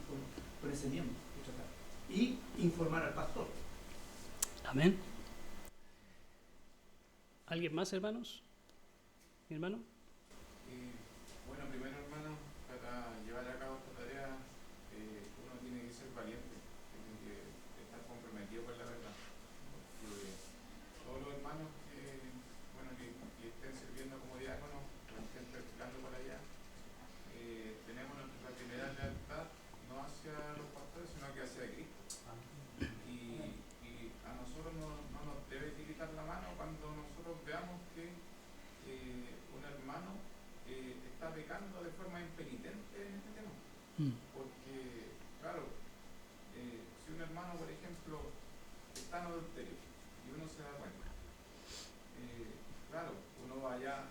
con ese miembro que tratar. Y informar al pastor. Amén. ¿Alguien más, hermanos? ¿Mi hermano? Bueno, primero, hermano, para llevar a cabo esta tarea, uno tiene que ser valiente, tiene que estar comprometido con la verdad. Porque todos los hermanos que estén sirviendo como diáconos, o estén perfilando por allá, tenemos nuestra primera lealtad no hacia los pastores, sino que hacia Cristo. Y a nosotros no nos debe tiritar la mano cuando nosotros veamos que un hermano está pecando de forma impenitente en este tema. Porque, claro, si un hermano, por ejemplo, está en adulterio y uno se da cuenta, claro, uno va allá,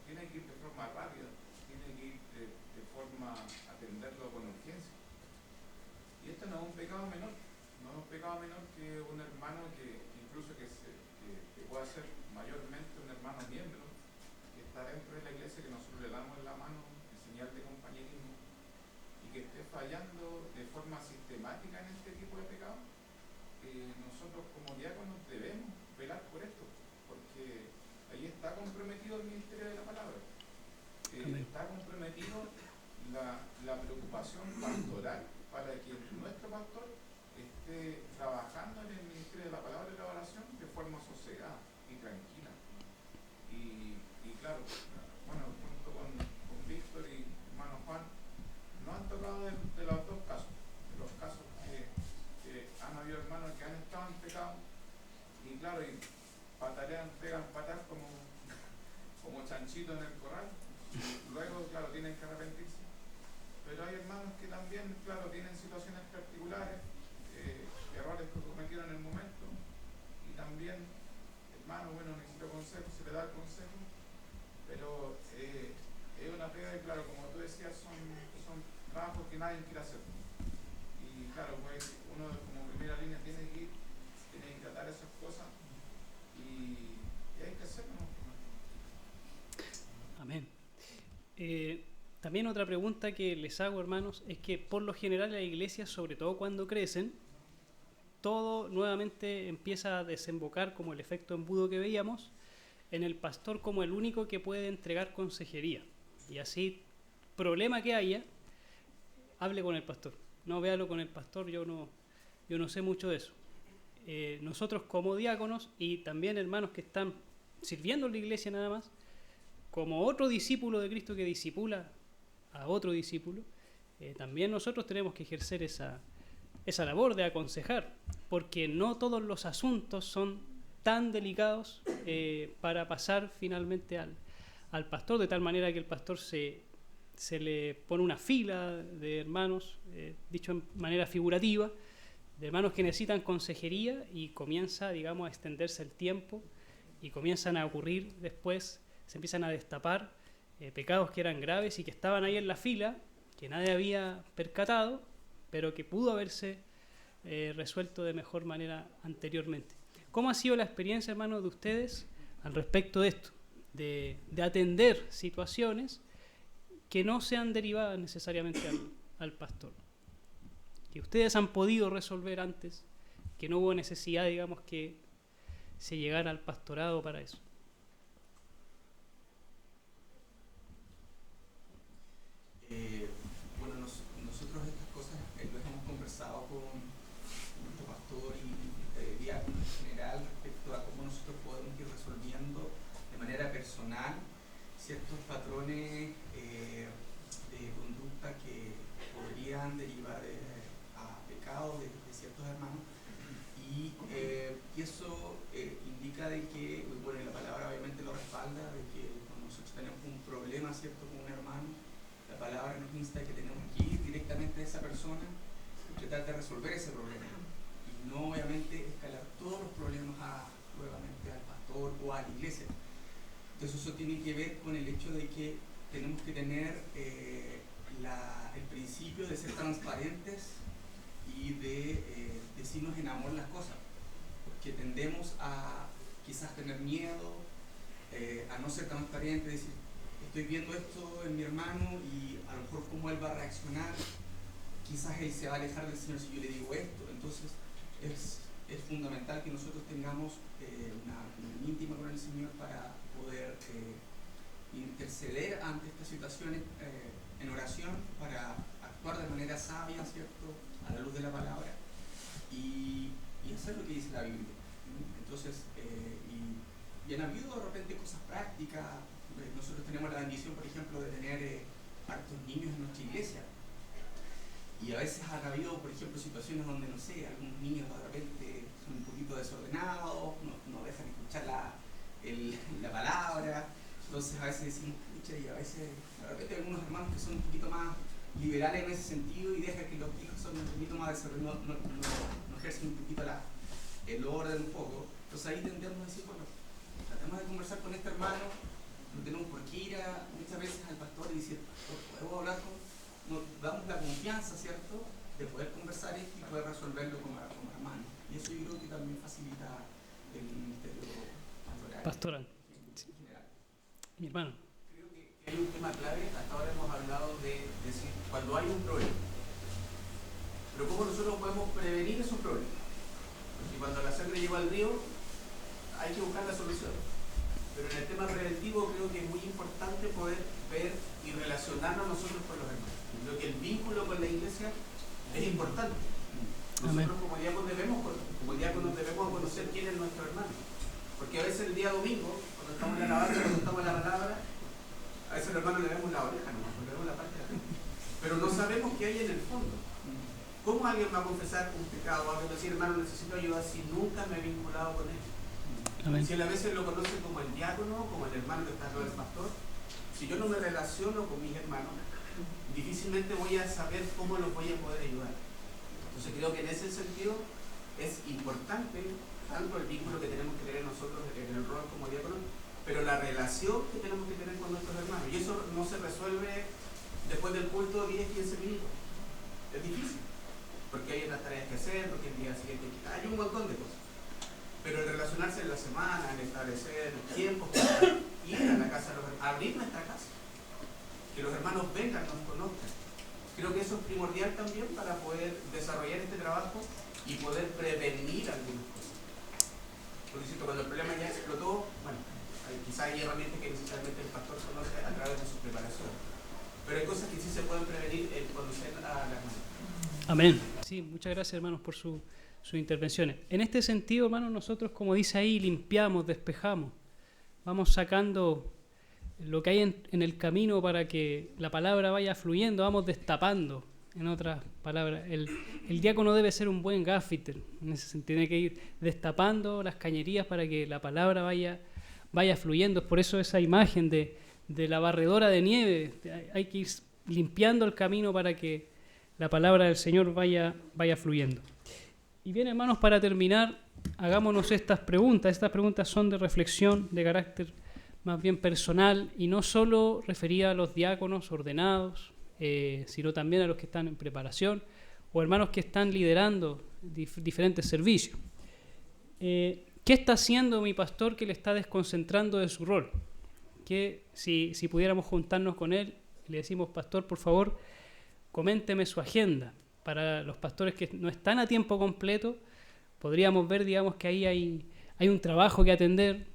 tiene que ir de forma rápida, tiene que ir de forma a atenderlo con urgencia. Y esto no es un pecado menor, no es un pecado menor que un hermano que incluso que pueda ser mayormente un hermano miembro, que está dentro de la iglesia, que nosotros le damos la mano en señal de compañerismo, y que esté fallando de forma sistemática en este tipo de pecados. Nosotros como diáconos debemos velar por esto, porque ahí está comprometido el ministerio de la palabra, está comprometido la preocupación pastoral para que nuestro pastor esté trabajando en el ministerio de la palabra y la oración de forma sosegada y tranquila. Y claro, bueno, junto con Víctor y hermano Juan, nos han tocado de los dos casos, de los casos que han habido hermanos que han estado en pecado, y claro, y patalean, pegan patas como chanchito en el corral, y luego, claro, tienen que arrepentirse. Pero hay hermanos que también, claro, tienen situaciones particulares, errores que cometieron en el momento, y también, hermano, bueno, necesito consejo, se le da el consejo, pero es una pega y, claro, como tú decías, son trabajos que nadie quiere hacer. Y claro, pues uno como primera línea tiene que tratar esas cosas, y hay que hacerlo, ¿no? Amén. También otra pregunta que les hago, hermanos, es que por lo general las iglesias, sobre todo cuando crecen, todo nuevamente empieza a desembocar, como el efecto embudo que veíamos, en el pastor como el único que puede entregar consejería. Y así, problema que haya, hable con el pastor. No, véalo con el pastor, yo no sé mucho de eso. Nosotros como diáconos y también hermanos que están sirviendo en la iglesia nada más, como otro discípulo de Cristo que discipula a otro discípulo, también nosotros tenemos que ejercer esa labor de aconsejar, porque no todos los asuntos son tan delicados para pasar finalmente al pastor, de tal manera que el pastor se le pone una fila de hermanos, dicho en manera figurativa, de hermanos que necesitan consejería, y comienza, digamos, a extenderse el tiempo y comienzan a ocurrir después, se empiezan a destapar pecados que eran graves y que estaban ahí en la fila, que nadie había percatado, pero que pudo haberse resuelto de mejor manera anteriormente. ¿Cómo ha sido la experiencia, hermanos, de ustedes al respecto de esto? De atender situaciones que no sean derivadas necesariamente al pastor, que ustedes han podido resolver antes, que no hubo necesidad, digamos, que se llegara al pastorado para eso. Bueno, nosotros estas cosas las hemos conversado con nuestro pastor y diácono en general respecto a cómo nosotros podemos ir resolviendo de manera personal ciertos patrones de conducta que podrían derivar a pecados de ciertos hermanos, y eso indica de que, bueno, la palabra obviamente lo respalda, de que cuando nosotros tenemos un problema, ¿cierto?, con un hermano, la palabra nos insta que tenemos que ir directamente a esa persona y tratar de resolver ese problema, y no obviamente escalar todos los problemas nuevamente al pastor o a la iglesia. Entonces eso tiene que ver con el hecho de que tenemos que tener el principio de ser transparentes y de decirnos en amor las cosas, porque tendemos a quizás tener miedo a no ser transparente, decir, estoy viendo esto en mi hermano y a lo mejor cómo él va a reaccionar, quizás él se va a alejar del Señor si yo le digo esto. Entonces es fundamental que nosotros tengamos una comunión íntima con el Señor para poder interceder ante estas situaciones en oración, para actuar de manera sabia, ¿cierto?, a la luz de la palabra y hacer lo que dice la Biblia. Entonces, y han habido de repente cosas prácticas. Nosotros tenemos la bendición, por ejemplo, de tener hartos niños en nuestra iglesia. Y a veces han habido, por ejemplo, situaciones donde, no sé, algunos niños de repente son un poquito desordenados, no dejan escuchar la palabra. Entonces a veces decimos, pucha, y a veces de repente hay algunos hermanos que son un poquito más liberales en ese sentido y dejan que los hijos son un poquito más desordenados, no ejercen un poquito el orden un poco. Entonces ahí tendemos a decir, bueno, tratemos de conversar con este hermano, no tenemos por qué ir muchas veces al pastor y decir, pastor, ¿podemos hablar con...? Nos damos la confianza, ¿cierto?, de poder conversar esto y poder resolverlo como hermano. Y eso yo creo que también facilita el ministerio pastoral. Sí. Mi hermano. Creo que hay un tema clave. Hasta ahora hemos hablado de decir cuando hay un problema. Pero ¿cómo nosotros podemos prevenir esos problemas? Porque cuando la sangre llegó al río, hay que buscar la solución. Pero en el tema preventivo creo que es muy importante poder ver y relacionarnos nosotros con los hermanos. Creo que el vínculo con la iglesia es importante. Nosotros como diáconos debemos conocer quién es nuestro hermano. Porque a veces el día domingo, cuando estamos en la alabanza, cuando estamos en la palabra, a veces al hermano le vemos la oreja nomás, le vemos la parte de arriba. Pero no sabemos qué hay en el fondo. ¿Cómo alguien va a confesar un pecado? Alguien va a decir, hermano, necesito ayuda si nunca me he vinculado con él. Amén. Si él a veces lo conoce como el diácono, como el hermano que está con el pastor, si yo no me relaciono con mis hermanos, difícilmente voy a saber cómo los voy a poder ayudar. Entonces creo que en ese sentido es importante tanto el vínculo que tenemos que tener nosotros en el rol como diáconos, pero la relación que tenemos que tener con nuestros hermanos. Y eso no se resuelve después del culto 10-15 minutos. Es difícil, porque hay unas tareas que hacer, porque el día siguiente hay un montón de cosas. Pero el relacionarse en la semana, el establecer tiempos para ir a la casa de los hermanos, abrir nuestra casa, que los hermanos vengan, nos conozcan. Creo que eso es primordial también para poder desarrollar este trabajo y poder prevenir algunas cosas. Porque cuando el problema ya explotó, bueno, quizá hay herramientas que necesariamente el pastor conoce a través de su preparación. Pero hay cosas que sí se pueden prevenir en conocer a la hermana. Amén. Sí, muchas gracias, hermanos, por sus intervenciones. En este sentido, hermanos, nosotros, como dice ahí, limpiamos, despejamos. Vamos sacando lo que hay en el camino para que la palabra vaya fluyendo, vamos destapando. En otras palabras, el diácono debe ser un buen gaffiter, en ese sentido, tiene que ir destapando las cañerías para que la palabra vaya fluyendo. Por eso esa imagen de la barredora de nieve, hay que ir limpiando el camino para que la palabra del Señor vaya fluyendo. Y bien, hermanos, para terminar, hagámonos estas preguntas. Estas preguntas son de reflexión, de carácter más bien personal, y no solo referida a los diáconos ordenados, sino también a los que están en preparación o hermanos que están liderando diferentes servicios. ¿Qué está haciendo mi pastor que le está desconcentrando de su rol? Que si pudiéramos juntarnos con él, le decimos, pastor, por favor, coménteme su agenda. Para los pastores que no están a tiempo completo, podríamos ver, digamos, que ahí hay un trabajo que atender,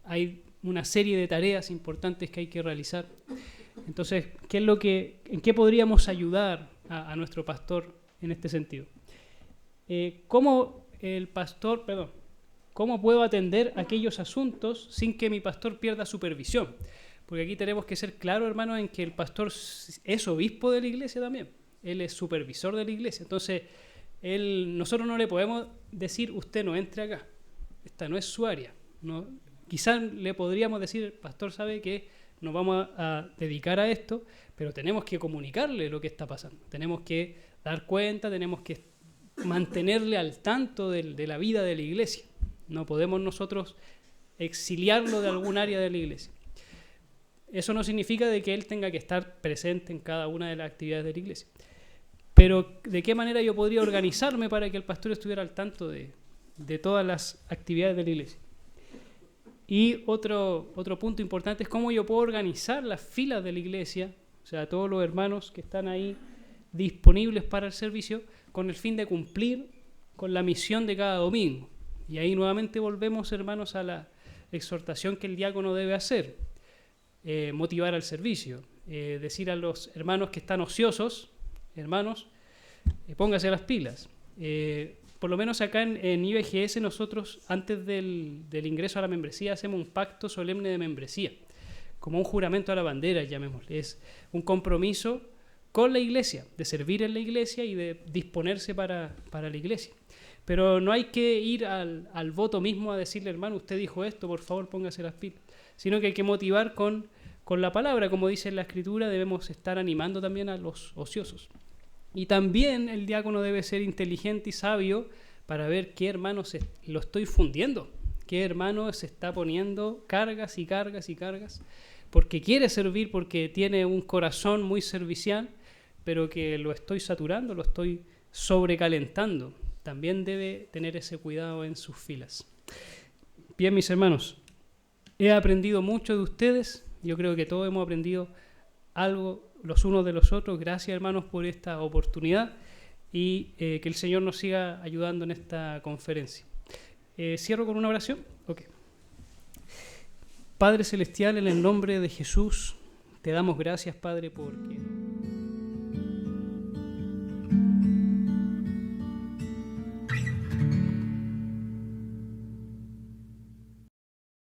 hay una serie de tareas importantes que hay que realizar. Entonces, ¿en qué podríamos ayudar a nuestro pastor en este sentido? ¿Cómo puedo atender aquellos asuntos sin que mi pastor pierda supervisión? Porque aquí tenemos que ser claros, hermanos, en que el pastor es obispo de la iglesia también. Él es supervisor de la iglesia. Entonces, nosotros no le podemos decir, usted no entre acá. Esta no es su área. No, quizás le podríamos decir, pastor, sabe que nos vamos a dedicar a esto, pero tenemos que comunicarle lo que está pasando. Tenemos que dar cuenta, tenemos que mantenerle al tanto de la vida de la iglesia. No podemos nosotros exiliarlo de algún área de la iglesia. Eso no significa de que él tenga que estar presente en cada una de las actividades de la iglesia. Pero, ¿de qué manera yo podría organizarme para que el pastor estuviera al tanto de todas las actividades de la iglesia? Y otro punto importante es cómo yo puedo organizar las filas de la iglesia, o sea, todos los hermanos que están ahí disponibles para el servicio, con el fin de cumplir con la misión de cada domingo. Y ahí nuevamente volvemos, hermanos, a la exhortación que el diácono debe hacer, motivar al servicio, decir a los hermanos que están ociosos, hermanos, póngase las pilas. Por lo menos acá en IBGS nosotros antes del ingreso a la membresía hacemos un pacto solemne de membresía, como un juramento a la bandera, llamémosle. Es un compromiso con la iglesia, de servir en la iglesia y de disponerse para la iglesia. Pero no hay que ir al voto mismo a decirle, hermano, usted dijo esto, por favor póngase las pilas, sino que hay que motivar con la palabra, como dice en la Escritura, debemos estar animando también a los ociosos. Y también el diácono debe ser inteligente y sabio para ver qué hermano lo estoy fundiendo, qué hermano se está poniendo cargas y cargas y cargas, porque quiere servir, porque tiene un corazón muy servicial, pero que lo estoy saturando, lo estoy sobrecalentando. También debe tener ese cuidado en sus filas. Bien, mis hermanos, he aprendido mucho de ustedes. Yo creo que todos hemos aprendido algo los unos de los otros. Gracias, hermanos, por esta oportunidad y que el Señor nos siga ayudando en esta conferencia. ¿Cierro con una oración? Ok. Padre Celestial, en el nombre de Jesús, te damos gracias, Padre, porque...